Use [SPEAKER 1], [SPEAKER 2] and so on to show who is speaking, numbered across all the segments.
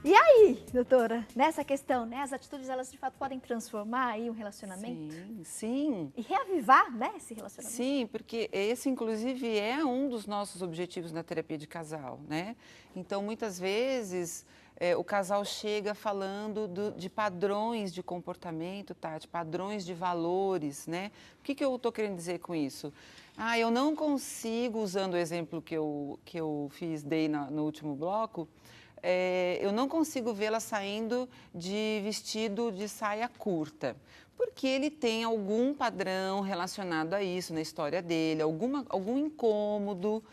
[SPEAKER 1] E aí, doutora, nessa questão, né, as atitudes, elas de fato podem transformar aí um relacionamento?
[SPEAKER 2] Sim, sim.
[SPEAKER 1] E reavivar, né, esse relacionamento?
[SPEAKER 2] Sim, porque esse, inclusive, é um dos nossos objetivos na terapia de casal, né? Então, muitas vezes, o casal chega falando de padrões de comportamento, Tati, padrões de valores, né? O que eu estou querendo dizer com isso? Ah, eu não consigo, usando o exemplo que eu dei no último bloco, eu não consigo vê-la saindo de vestido de saia curta, porque ele tem algum padrão relacionado a isso na história dele, algum incômodo,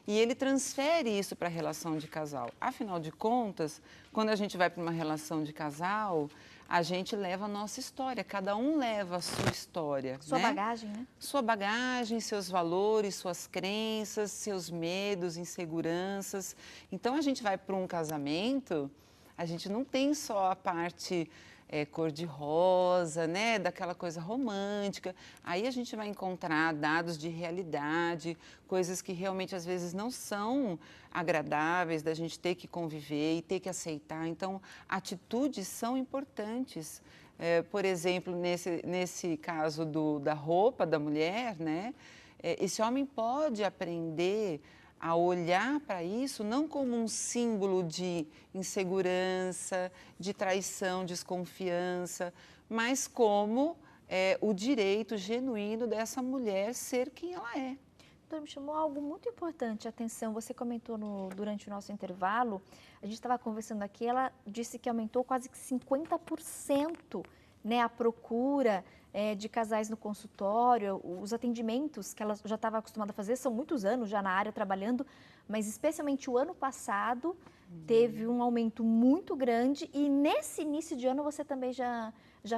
[SPEAKER 2] e ele transfere isso para a relação de casal. Afinal de contas, quando a gente vai para uma relação de casal, a gente leva a nossa história, cada um leva a sua história.
[SPEAKER 1] Sua
[SPEAKER 2] né?
[SPEAKER 1] bagagem, né?
[SPEAKER 2] Sua bagagem, seus valores, suas crenças, seus medos, inseguranças. Então, a gente vai para um casamento, a gente não tem só a parte cor-de-rosa, né, daquela coisa romântica. Aí a gente vai encontrar dados de realidade, coisas que realmente às vezes não são agradáveis da gente ter que conviver e ter que aceitar. Então, atitudes são importantes. Por exemplo, nesse caso da roupa da mulher, né, esse homem pode aprender a olhar para isso não como um símbolo de insegurança, de traição, desconfiança, mas como o direito genuíno dessa mulher ser quem ela é.
[SPEAKER 1] Doutora, me chamou algo muito importante a atenção. Você comentou durante o nosso intervalo, a gente estava conversando aqui, ela disse que aumentou quase que 50%, né, a procura de casais no consultório, os atendimentos que ela já estava acostumada a fazer, são muitos anos já na área trabalhando, mas especialmente o ano passado teve um aumento muito grande e nesse início de ano você também já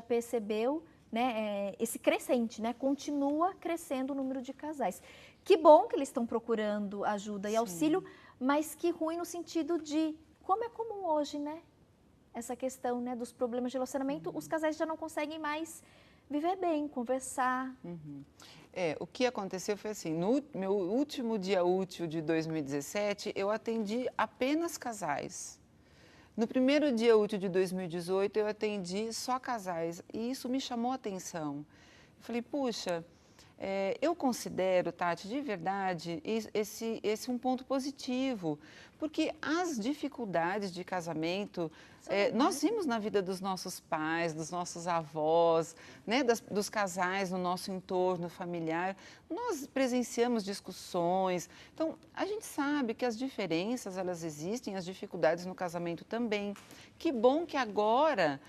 [SPEAKER 1] percebeu, né, esse crescente, né, continua crescendo o número de casais. Que bom que eles estão procurando ajuda e auxílio, mas que ruim no sentido de, como é comum hoje, né? Essa questão, né, dos problemas de relacionamento, os casais já não conseguem mais viver bem, conversar.
[SPEAKER 2] O que aconteceu foi assim, no meu último dia útil de 2017, eu atendi apenas casais. No primeiro dia útil de 2018, eu atendi só casais e isso me chamou a atenção. Eu falei, puxa, eu considero, Tati, de verdade, esse um ponto positivo, porque as dificuldades de casamento, nós vimos na vida dos nossos pais, dos nossos avós, né, dos casais no nosso entorno familiar, nós presenciamos discussões, então a gente sabe que as diferenças, elas existem, as dificuldades no casamento também. Que bom que agora,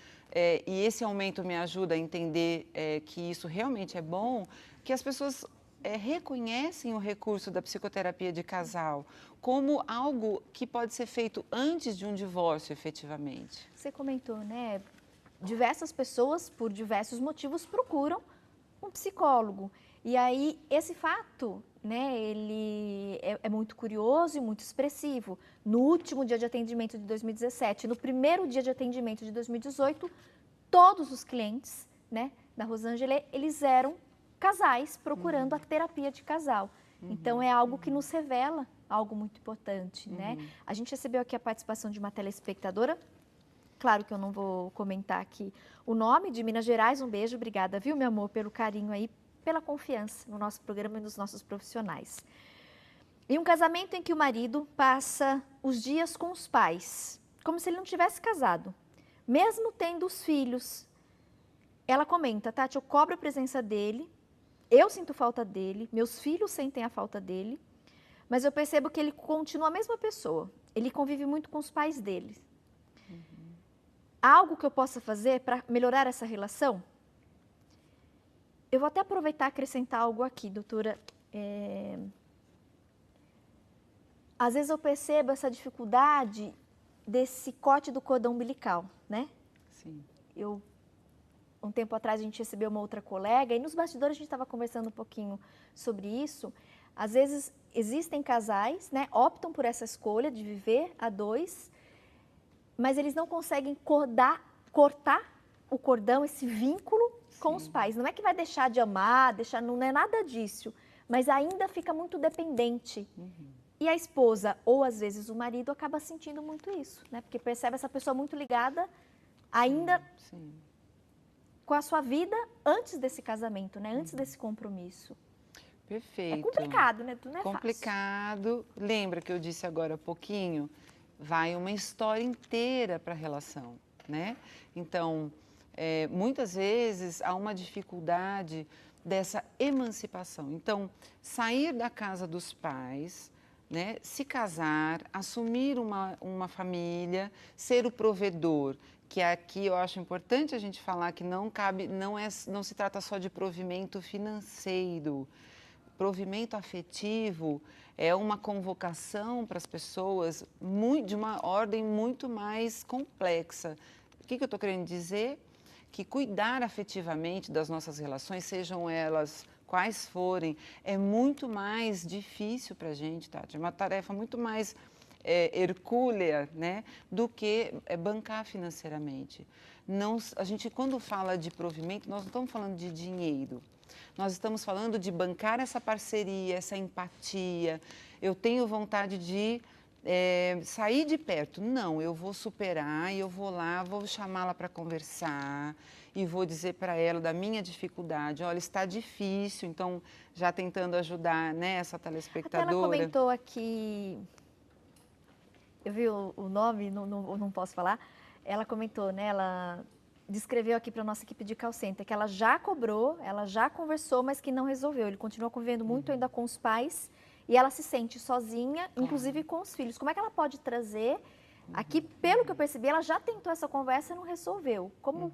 [SPEAKER 2] e esse aumento me ajuda a entender que isso realmente é bom, que as pessoas reconhecem o recurso da psicoterapia de casal como algo que pode ser feito antes de um divórcio, efetivamente.
[SPEAKER 1] Você comentou, né? Diversas pessoas, por diversos motivos, procuram um psicólogo. E aí, esse fato, né, ele é muito curioso e muito expressivo. No último dia de atendimento de 2017, no primeiro dia de atendimento de 2018, todos os clientes, né, da Rosângela, eles eram casais procurando a terapia de casal. Então, é algo que nos revela algo muito importante, né? A gente recebeu aqui a participação de uma telespectadora. Claro que eu não vou comentar aqui o nome, de Minas Gerais. Um beijo, obrigada, viu, meu amor, pelo carinho aí, pela confiança no nosso programa e nos nossos profissionais. Em um casamento em que o marido passa os dias com os pais, como se ele não tivesse casado, mesmo tendo os filhos, ela comenta, Tati, eu cobro a presença dele, eu sinto falta dele, meus filhos sentem a falta dele, mas eu percebo que ele continua a mesma pessoa. Ele convive muito com os pais dele. Há algo que eu possa fazer para melhorar essa relação? Eu vou até aproveitar e acrescentar algo aqui, doutora. Às vezes eu percebo essa dificuldade desse corte do cordão umbilical, né?
[SPEAKER 2] Sim.
[SPEAKER 1] Um tempo atrás a gente recebeu uma outra colega e nos bastidores a gente estava conversando um pouquinho sobre isso. Às vezes existem casais, né, optam por essa escolha de viver a dois, mas eles não conseguem cortar o cordão, esse vínculo com os pais. Não é que vai deixar de amar, não é nada disso, mas ainda fica muito dependente. E a esposa, ou às vezes o marido, acaba sentindo muito isso, né? Porque percebe essa pessoa muito ligada ainda
[SPEAKER 2] Sim.
[SPEAKER 1] com a sua vida antes desse casamento, né? Antes desse compromisso.
[SPEAKER 2] Perfeito.
[SPEAKER 1] É complicado, né? Tudo não é fácil.
[SPEAKER 2] Complicado. Lembra que eu disse agora há pouquinho? Vai uma história inteira para a relação, né? Então, muitas vezes há uma dificuldade dessa emancipação. Então, sair da casa dos pais, né? Se casar, assumir uma família, ser o provedor, que aqui eu acho importante a gente falar que não cabe, não se trata só de provimento financeiro. Provimento afetivo é uma convocação para as pessoas de uma ordem muito mais complexa. O que eu estou querendo dizer? Que cuidar afetivamente das nossas relações, sejam elas quais forem, é muito mais difícil para a gente, Tati. É uma tarefa muito mais hercúlea, né, do que bancar financeiramente. Não, a gente, quando fala de provimento, nós não estamos falando de dinheiro. Nós estamos falando de bancar essa parceria, essa empatia. Eu tenho vontade de sair de perto. Não, eu vou superar e eu vou lá, vou chamá-la para conversar e vou dizer para ela da minha dificuldade. Olha, está difícil, então já tentando ajudar, né, essa telespectadora.
[SPEAKER 1] Até ela comentou aqui, eu vi o nome, não posso falar. Ela comentou, né? Ela descreveu aqui para a nossa equipe de call center que ela já cobrou, ela já conversou, mas que não resolveu. Ele continua convivendo muito ainda com os pais e ela se sente sozinha, inclusive com os filhos. Como é que ela pode trazer? Aqui, pelo que eu percebi, ela já tentou essa conversa e não resolveu. Como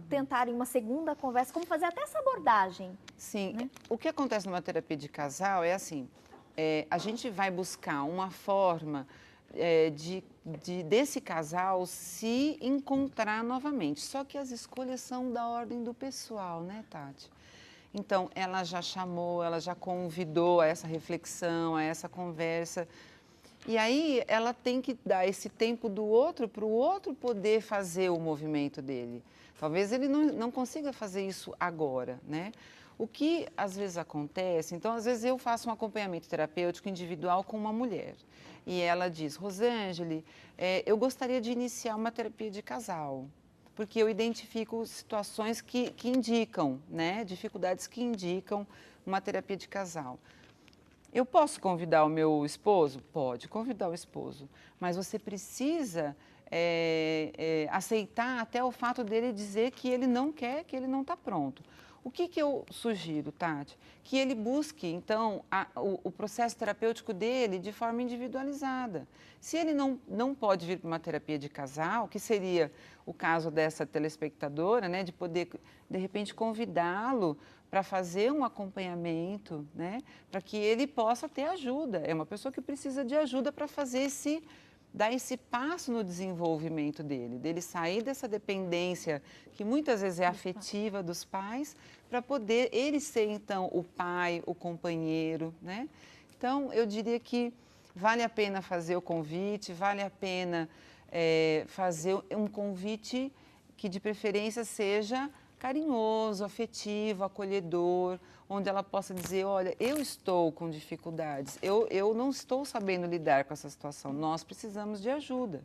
[SPEAKER 1] tentar em uma segunda conversa, como fazer até essa abordagem?
[SPEAKER 2] Sim,
[SPEAKER 1] né?
[SPEAKER 2] O que acontece numa terapia de casal é assim, a gente vai buscar uma forma desse casal se encontrar novamente. Só que as escolhas são da ordem do pessoal, né, Tati? Então, ela já chamou, ela já convidou a essa reflexão, a essa conversa. E aí, ela tem que dar esse tempo do outro para o outro poder fazer o movimento dele. Talvez ele não consiga fazer isso agora, né? O que às vezes acontece, então, às vezes eu faço um acompanhamento terapêutico individual com uma mulher. E ela diz, Rosângeli, eu gostaria de iniciar uma terapia de casal, porque eu identifico situações que indicam, né? Dificuldades que indicam uma terapia de casal. Eu posso convidar o meu esposo? Pode convidar o esposo, mas você precisa aceitar até o fato dele dizer que ele não quer, que ele não está pronto. O que eu sugiro, Tati? Que ele busque, então, o processo terapêutico dele de forma individualizada. Se ele não pode vir para uma terapia de casal, que seria o caso dessa telespectadora, né, de poder, de repente, convidá-lo para fazer um acompanhamento, né, para que ele possa ter ajuda. É uma pessoa que precisa de ajuda para dar esse passo no desenvolvimento dele sair dessa dependência que muitas vezes é afetiva dos pais, para poder ele ser, então, o pai, o companheiro, né? Então, eu diria que vale a pena fazer o convite, vale a pena fazer um convite que, de preferência, seja carinhoso, afetivo, acolhedor, onde ela possa dizer, olha, eu estou com dificuldades, eu não estou sabendo lidar com essa situação, nós precisamos de ajuda.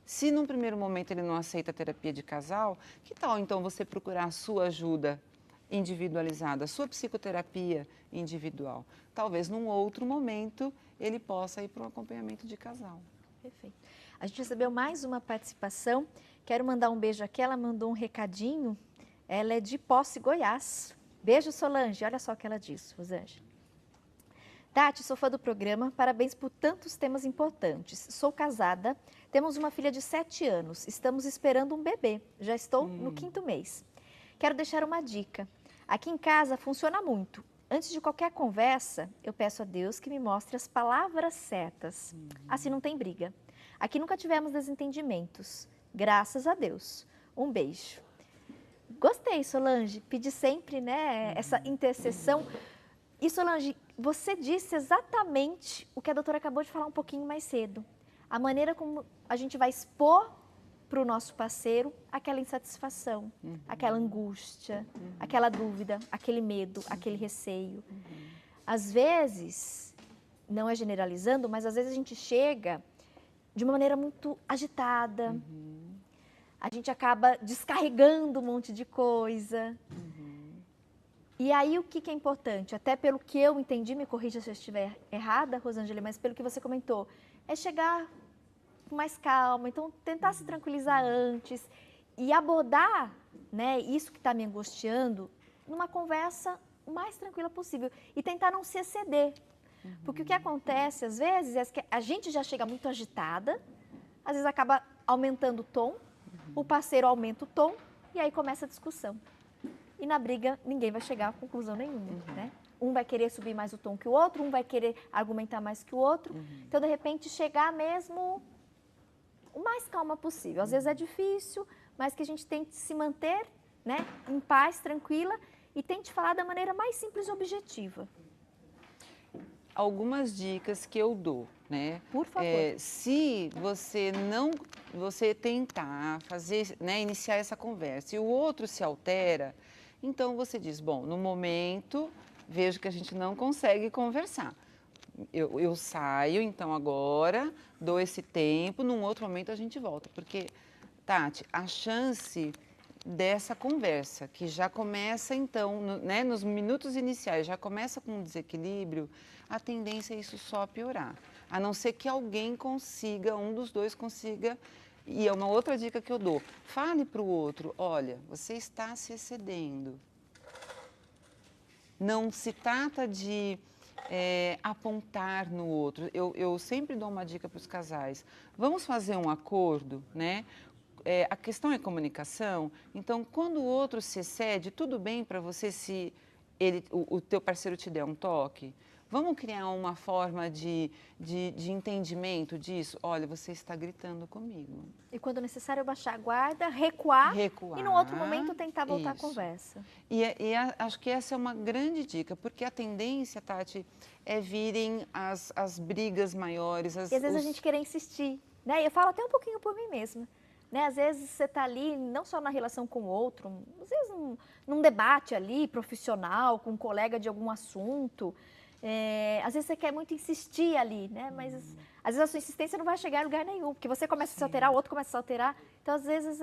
[SPEAKER 2] Se num primeiro momento ele não aceita a terapia de casal, que tal então você procurar a sua ajuda individualizada, a sua psicoterapia individual? Talvez num outro momento ele possa ir para um acompanhamento de casal.
[SPEAKER 1] Perfeito. A gente recebeu mais uma participação, quero mandar um beijo aqui, ela mandou um recadinho, ela é de Posse, Goiás. Beijo, Solange. Olha só o que ela disse, Rosângela. Tati, sou fã do programa. Parabéns por tantos temas importantes. Sou casada, temos uma filha de 7 anos. Estamos esperando um bebê. Já estou no 5º mês. Quero deixar uma dica. Aqui em casa funciona muito. Antes de qualquer conversa, eu peço a Deus que me mostre as palavras certas. Assim não tem briga. Aqui nunca tivemos desentendimentos. Graças a Deus. Um beijo. Gostei, Solange. Pedi sempre, né, essa intercessão. E, Solange, você disse exatamente o que a doutora acabou de falar um pouquinho mais cedo. A maneira como a gente vai expor para o nosso parceiro aquela insatisfação, aquela angústia, aquela dúvida, aquele medo, aquele receio. Às vezes, não é generalizando, mas às vezes a gente chega de uma maneira muito agitada, a gente acaba descarregando um monte de coisa. E aí o que é importante, até pelo que eu entendi, me corrija se eu estiver errada, Rosângela, mas pelo que você comentou, é chegar com mais calma, então tentar se tranquilizar antes e abordar, né, isso que está me angustiando numa conversa o mais tranquila possível e tentar não se exceder. Porque o que acontece às vezes é que a gente já chega muito agitada, às vezes acaba aumentando o tom, o parceiro aumenta o tom e aí começa a discussão. E na briga ninguém vai chegar a conclusão nenhuma, né? Um vai querer subir mais o tom que o outro, um vai querer argumentar mais que o outro. Então, de repente, chegar mesmo o mais calma possível. Às vezes é difícil, mas que a gente tente se manter, né, em paz, tranquila e tente falar da maneira mais simples e objetiva.
[SPEAKER 2] Algumas dicas que eu dou, né?
[SPEAKER 1] Por favor.
[SPEAKER 2] Se você tentar fazer, né, iniciar essa conversa e o outro se altera, então você diz, bom, no momento vejo que a gente não consegue conversar. Eu saio, então agora dou esse tempo, num outro momento a gente volta, porque, Tati, a chance dessa conversa, que já começa então, né, nos minutos iniciais, já começa com um desequilíbrio, a tendência é isso só piorar. A não ser que alguém consiga, um dos dois consiga, e é uma outra dica que eu dou, fale para o outro, olha, você está se excedendo. Não se trata de apontar no outro. Eu sempre dou uma dica para os casais, vamos fazer um acordo, né? A questão é comunicação, então quando o outro se excede, tudo bem para você se o teu parceiro te der um toque? Vamos criar uma forma de entendimento disso? Olha, você está gritando comigo.
[SPEAKER 1] E quando necessário baixar a guarda, recuar e num outro momento tentar voltar à conversa.
[SPEAKER 2] Acho que essa é uma grande dica, porque a tendência, Tati, é virem as brigas maiores.
[SPEAKER 1] E às vezes a gente querer insistir, né? E eu falo até um pouquinho por mim mesma. Né? Às vezes você está ali, não só na relação com o outro, às vezes num debate ali, profissional, com um colega de algum assunto. Às vezes você quer muito insistir ali, né? Mas às vezes a sua insistência não vai chegar em lugar nenhum, porque você começa a se alterar, o outro começa a se alterar. Então, às vezes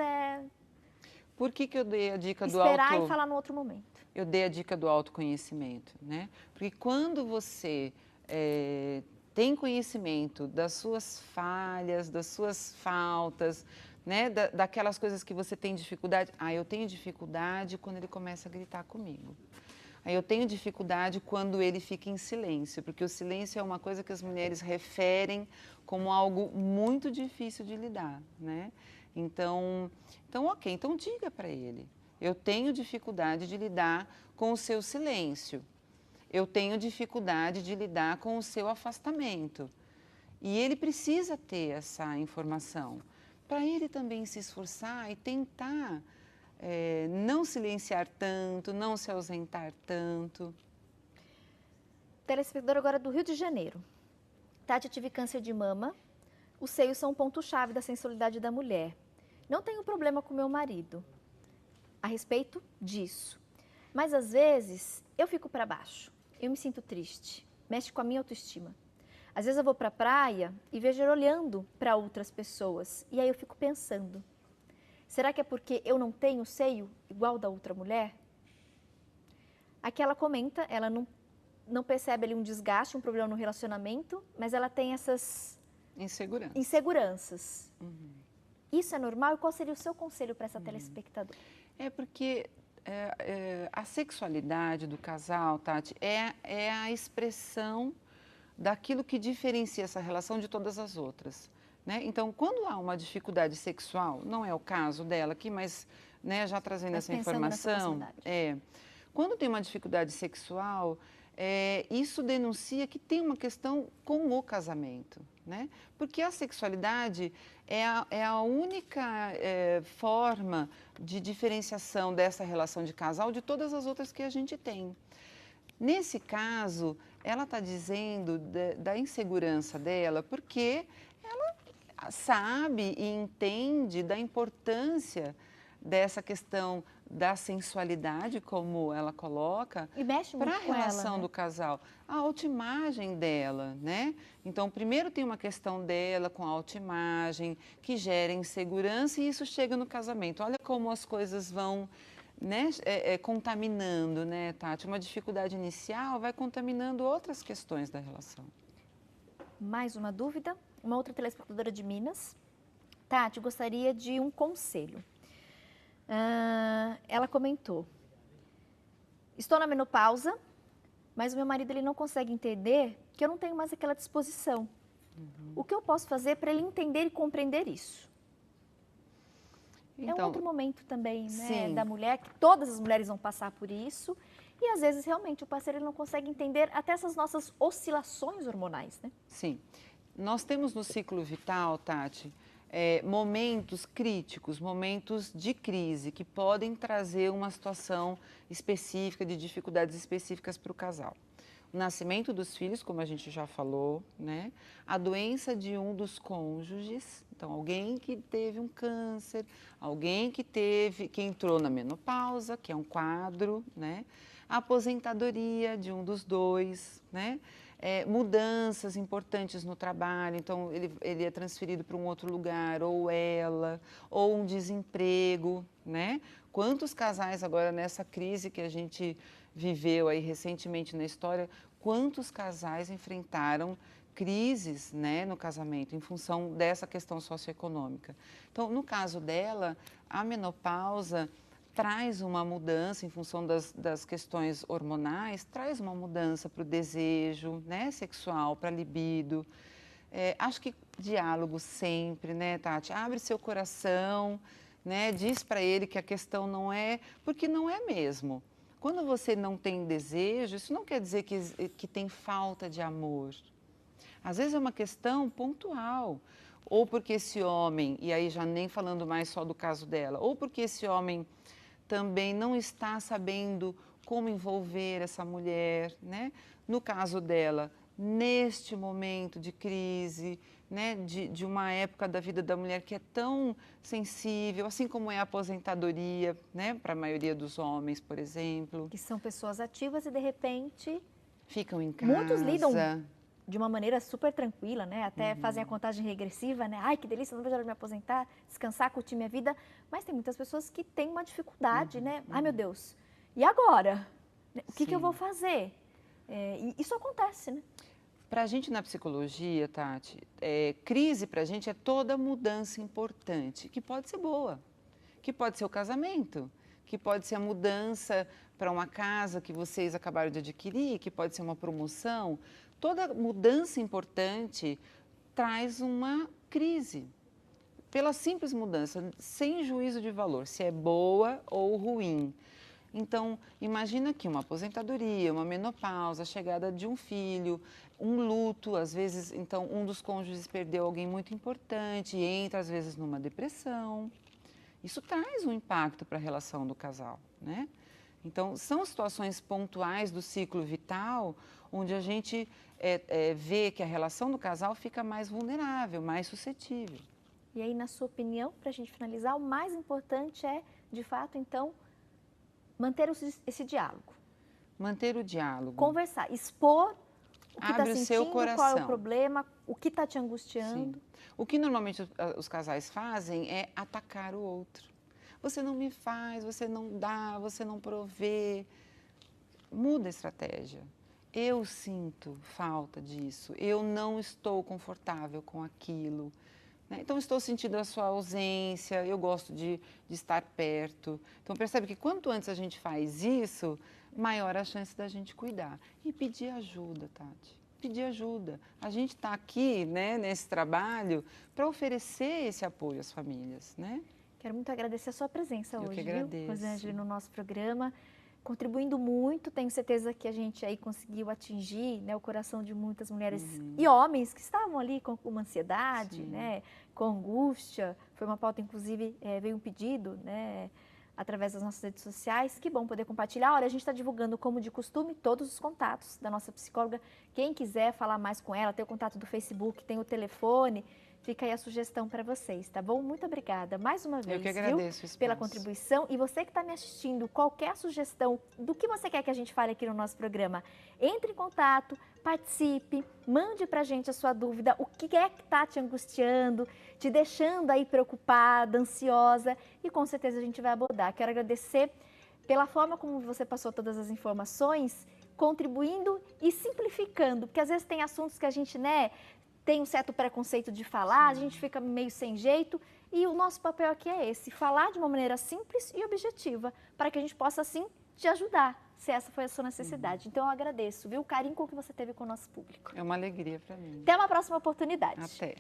[SPEAKER 2] Por que eu dei a dica do
[SPEAKER 1] esperar e falar no outro momento.
[SPEAKER 2] Eu dei a dica do autoconhecimento, né? Porque quando você tem conhecimento das suas falhas, das suas faltas, né, daquelas coisas que você tem dificuldade. Eu tenho dificuldade quando ele começa a gritar comigo. Eu tenho dificuldade quando ele fica em silêncio, porque o silêncio é uma coisa que as mulheres referem como algo muito difícil de lidar, né? Então ok, então diga para ele. Eu tenho dificuldade de lidar com o seu silêncio. Eu tenho dificuldade de lidar com o seu afastamento. E ele precisa ter essa informação para ele também se esforçar e tentar não silenciar tanto, não se ausentar tanto.
[SPEAKER 1] Telespectador agora do Rio de Janeiro. Tati, eu tive câncer de mama. Os seios são um ponto-chave da sensualidade da mulher. Não tenho problema com meu marido a respeito disso. Mas às vezes eu fico para baixo. Eu me sinto triste. Mexe com a minha autoestima. Às vezes eu vou para a praia e vejo ele olhando para outras pessoas. E aí eu fico pensando, será que é porque eu não tenho seio igual da outra mulher? Aqui ela comenta, ela não percebe ali um desgaste, um problema no relacionamento, mas ela tem essas inseguranças. Isso é normal? E qual seria o seu conselho para essa telespectadora?
[SPEAKER 2] Porque a sexualidade do casal, Tati, é a expressão daquilo que diferencia essa relação de todas as outras, né? Então, quando há uma dificuldade sexual, não é o caso dela aqui, mas, né, já trazendo essa informação, quando tem uma dificuldade sexual, isso denuncia que tem uma questão com o casamento, né? Porque a sexualidade é a única forma de diferenciação dessa relação de casal de todas as outras que a gente tem. Nesse caso, ela está dizendo da insegurança dela porque ela sabe e entende da importância dessa questão da sensualidade, como ela coloca,
[SPEAKER 1] E mexe
[SPEAKER 2] para a
[SPEAKER 1] muito com
[SPEAKER 2] relação
[SPEAKER 1] ela, né?
[SPEAKER 2] do casal, a autoimagem dela, né? Então, primeiro tem uma questão dela com a autoimagem, que gera insegurança e isso chega no casamento. Olha como as coisas vão, né, contaminando, né, Tati? Uma dificuldade inicial vai contaminando outras questões da relação.
[SPEAKER 1] Mais uma dúvida? Uma outra telespectadora de Minas. Tati, gostaria de um conselho. Ela comentou: estou na menopausa, mas o meu marido ele não consegue entender que eu não tenho mais aquela disposição. O que eu posso fazer para ele entender e compreender isso? É um outro momento também, né,
[SPEAKER 2] sim.
[SPEAKER 1] da mulher, que todas as mulheres vão passar por isso. E às vezes realmente o parceiro ele não consegue entender até essas nossas oscilações hormonais, né?
[SPEAKER 2] Sim. Nós temos no ciclo vital, Tati, momentos críticos, momentos de crise, que podem trazer uma situação específica, de dificuldades específicas para o casal. O nascimento dos filhos, como a gente já falou, né? A doença de um dos cônjuges, então alguém que teve um câncer, alguém que entrou na menopausa, que é um quadro, né? A aposentadoria de um dos dois, né? Mudanças importantes no trabalho, então ele é transferido para um outro lugar, ou ela, ou um desemprego, né? Quantos casais agora nessa crise que a gente viveu aí recentemente na história, quantos casais enfrentaram crises, né, no casamento em função dessa questão socioeconômica. Então, no caso dela, a menopausa traz uma mudança em função das questões hormonais, traz uma mudança para o desejo, né, sexual, para a libido. Acho que diálogo sempre, né, Tati? Abre seu coração, né, diz para ele que a questão não é, porque não é mesmo. Quando você não tem desejo, isso não quer dizer que tem falta de amor. Às vezes é uma questão pontual. Ou porque esse homem, e aí já nem falando mais só do caso dela, ou porque esse homem também não está sabendo como envolver essa mulher, né? No caso dela, neste momento de crise, né? De uma época da vida da mulher que é tão sensível, assim como é a aposentadoria, né? Para a maioria dos homens, por exemplo.
[SPEAKER 1] Que são pessoas ativas e de repente
[SPEAKER 2] Ficam em
[SPEAKER 1] muitos lidam
[SPEAKER 2] casa.
[SPEAKER 1] de uma maneira super tranquila, né? Até fazem a contagem regressiva, né? Ai, que delícia, não vejo a hora de me aposentar, descansar, curtir minha vida. Mas tem muitas pessoas que têm uma dificuldade, né? Ai, meu Deus, e agora? O que eu vou fazer? E isso acontece, né?
[SPEAKER 2] Para a gente na psicologia, Tati, crise para a gente é toda mudança importante, que pode ser boa, que pode ser o casamento, que pode ser a mudança para uma casa que vocês acabaram de adquirir, que pode ser uma promoção. Toda mudança importante traz uma crise, pela simples mudança, sem juízo de valor, se é boa ou ruim. Então, imagina que uma aposentadoria, uma menopausa, a chegada de um filho, um luto, às vezes, então, um dos cônjuges perdeu alguém muito importante e entra, às vezes, numa depressão. Isso traz um impacto para a relação do casal, né? Então, são situações pontuais do ciclo vital onde a gente vê que a relação do casal fica mais vulnerável, mais suscetível.
[SPEAKER 1] E aí, na sua opinião, para a gente finalizar, o mais importante é, de fato, então, manter esse diálogo.
[SPEAKER 2] Manter o diálogo.
[SPEAKER 1] Conversar, expor o que está
[SPEAKER 2] Abre o seu
[SPEAKER 1] sentindo,
[SPEAKER 2] coração.
[SPEAKER 1] qual é o problema, o que está te angustiando.
[SPEAKER 2] Sim. O que normalmente os casais fazem é atacar o outro. Você não me faz, você não dá, você não provê. Muda a estratégia. Eu sinto falta disso, eu não estou confortável com aquilo. Então, estou sentindo a sua ausência, eu gosto de estar perto. Então, percebe que quanto antes a gente faz isso, maior a chance da gente cuidar. E pedir ajuda, Tati. Pedir ajuda. A gente está aqui, né, nesse trabalho, para oferecer esse apoio às famílias, né?
[SPEAKER 1] Quero muito agradecer a sua presença
[SPEAKER 2] Eu
[SPEAKER 1] hoje,
[SPEAKER 2] que agradeço.
[SPEAKER 1] Rosângela, no nosso programa, contribuindo muito. Tenho certeza que a gente aí conseguiu atingir, né, o coração de muitas mulheres e homens que estavam ali com uma ansiedade, né, com angústia. Foi uma pauta, inclusive, veio um pedido, né, através das nossas redes sociais. Que bom poder compartilhar. Olha, a gente está divulgando, como de costume, todos os contatos da nossa psicóloga. Quem quiser falar mais com ela, tem o contato do Facebook, tem o telefone. Fica aí a sugestão para vocês, tá bom? Muito obrigada mais uma vez,
[SPEAKER 2] Eu que agradeço o espaço.
[SPEAKER 1] pela contribuição. E você que está me assistindo, qualquer sugestão do que você quer que a gente fale aqui no nosso programa, entre em contato, participe, mande para a gente a sua dúvida, o que é que está te angustiando, te deixando aí preocupada, ansiosa, e com certeza a gente vai abordar. Quero agradecer pela forma como você passou todas as informações, contribuindo e simplificando, porque às vezes tem assuntos que a gente, tem um certo preconceito de falar, a gente fica meio sem jeito, e o nosso papel aqui é esse, falar de uma maneira simples e objetiva, para que a gente possa, assim, te ajudar, se essa foi a sua necessidade. Então, eu agradeço, viu, o carinho com que você teve com o nosso público.
[SPEAKER 2] É uma alegria para mim.
[SPEAKER 1] Até uma próxima oportunidade.
[SPEAKER 2] Até.